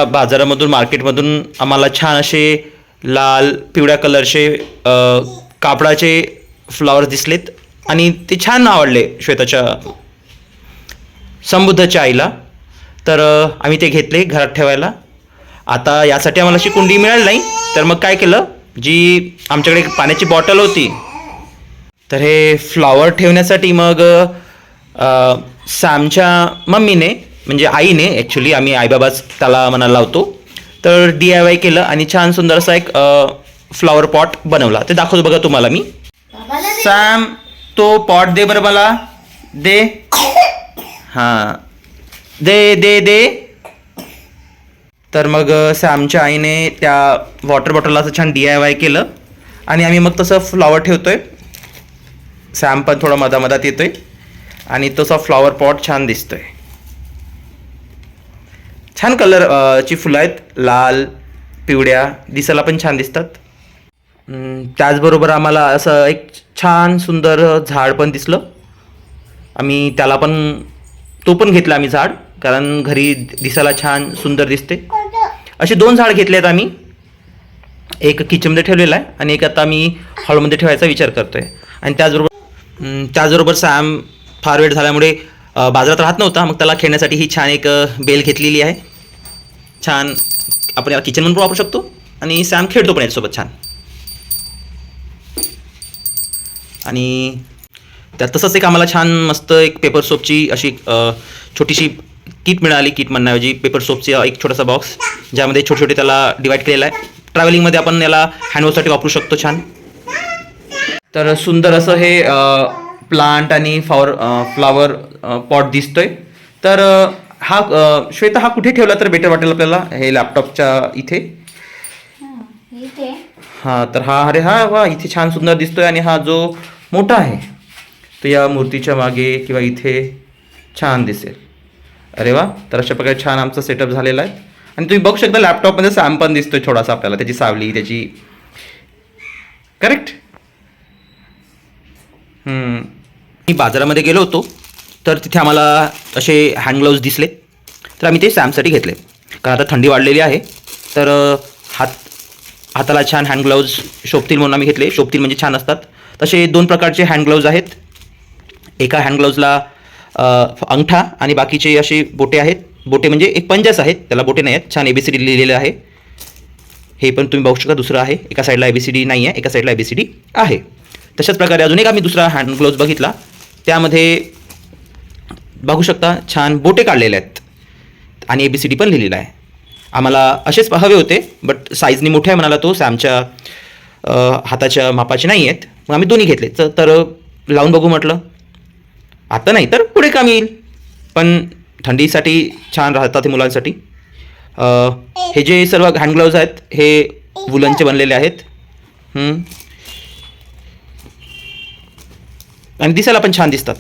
बाजारामधून मार्केटमधून आम्हाला छान असे लाल पिवळ्या कलरचे कापडाचे फ्लॉवर्स दिसलेत आणि ते छान आवडले श्वेताच्या समृद्धच्या आईला. तर आम्ही ते घेतले घरात ठेवायला. आता यासाठी आम्हाला अशी कुंडी मिळाली नाही, तर मग काय केलं, जी आमच्याकडे एक पाण्याची बॉटल होती, तर हे फ्लॉवर ठेवण्यासाठी मग सॅमच्या मम्मीने म्हणजे आईने, ॲक्च्युली आम्ही आईबाबाच त्याला म्हणायला लावतो, तर DIY केलं आणि छान सुंदर असा एक फ्लॉवर पॉट बनवला. ते दाखवतो बघा तुम्हाला मी. सॅम तो पॉट दे बरं मला, दे. हां दे दे दे. तर मग सॅमच्या आईने त्या वॉटर बॉटलला असं छान DIY केलं आणि आम्ही मग तसं फ्लॉवर ठेवतोय. सॅम पण थोडा मधामधात येतोय आणि तसा फ्लॉवर पॉट छान दिसतोय. छान कलर ची फुलं आहेत, लाल पिवळ्या, दिसायला पण छान दिसतात. त्याचबरोबर आम्हाला असं एक छान सुंदर झाड पण दिसलं. आम्ही त्याला पण तो पण घेतला आम्ही झाड, कारण घरी दिसायला छान सुंदर दिसते. असे 2 झाड घेतले आहेत आम्ही. एक किचनमध्ये ठेवलेला आहे आणि एक आता मी हॉलमध्ये ठेवायचा विचार करतोय. आणि त्याचबरोबर सॅम फार वेळ झाल्यामुळे बाजारात राहत नव्हता, मग त्याला खेळण्यासाठी ही छान एक बेल घेतलेली आहे. छान आपण याला किचनमध्ये पण वापरू शकतो आणि सॅम खेळतो पण याच्यासोबत छान. आणि त्यात तसंच एक आम्हाला छान मस्त एक पेपर सोपची अशी छोटीशी किट मिळाली. किट म्हणण्याऐवजी पेपर सोपची एक छोटासा बॉक्स, ज्यामध्ये छोटे छोटे त्याला डिवाईड केलेला आहे. ट्रॅव्हलिंगमध्ये आपण याला हँडवॉशसाठी वापरू शकतो छान. तर सुंदर असं हे प्लांट आणि फ्लॉवर पॉट दिसतोय. तर हा श्वेता हा कुठे ठेवला तर बेटर वाटेल आपल्याला? हे लॅपटॉपच्या इथे. हां तर हा, अरे हा वा, इथे छान सुंदर दिसतोय. आणि हा जो मोठा आहे तो या मूर्तीच्या मागे किंवा इथे छान दिसेल. अरे वा, तर अशा प्रकारे छान आमचा सेटअप झालेला आहे. आणि तुम्ही बघू शकता लॅपटॉपमध्ये सॅम पण दिसतोय थोडासा आपल्याला, त्याची सावली त्याची. करेक्ट. मी बाजारामध्ये गेलो होतो, तर तिथे आम्हाला असे हँड ग्लोव्ज दिसले, तर आम्ही ते सॅमसाठी घेतले. कारण आता थंडी वाढलेली आहे, तर हाताला छान हँड ग्लोव्ज शोभतील म्हणून आम्ही घेतले. शोभतील म्हणजे छान असतात. तसे 2 प्रकारचे हँड ग्लोव्ज आहेत. एका हँड ग्लोव्जला अंगठा आणि बाकीचे असे बोटे आहेत. बोटे म्हणजे एक पंजाच आहेत, त्याला बोटे नाही आहेत. छान ABCD लिहिलेलं आहे. हे पण तुम्ही बघू शकता. दुसरं आहे, एका साईडला ABCD नाही आहे, एका साईडला ABCD आहे. तशाच प्रकारे अजून एक आम्ही दुसरा हँड ग्लोव्ज बघितला, त्यामध्ये बघू शकता छान बोटे काढलेले आहेत आणि ABCD पण लिहिलेलं आहे. आम्हाला असेच हवे होते, बट साईजनी मोठे आहे म्हणाला तो, सॅमच्या हाताच्या मापाचे नाही आहेत. मग आम्ही दोन्ही घेतले. तर लावून बघू म्हटलं. आता नाही तर पुढे काम येईल, पण थंडीसाठी छान राहतात हे मुलांसाठी. हे जे सर्व हँड ग्लोव्ज आहेत हे वुलनचे बनलेले आहेत. आणि दिसायला पण छान दिसतात.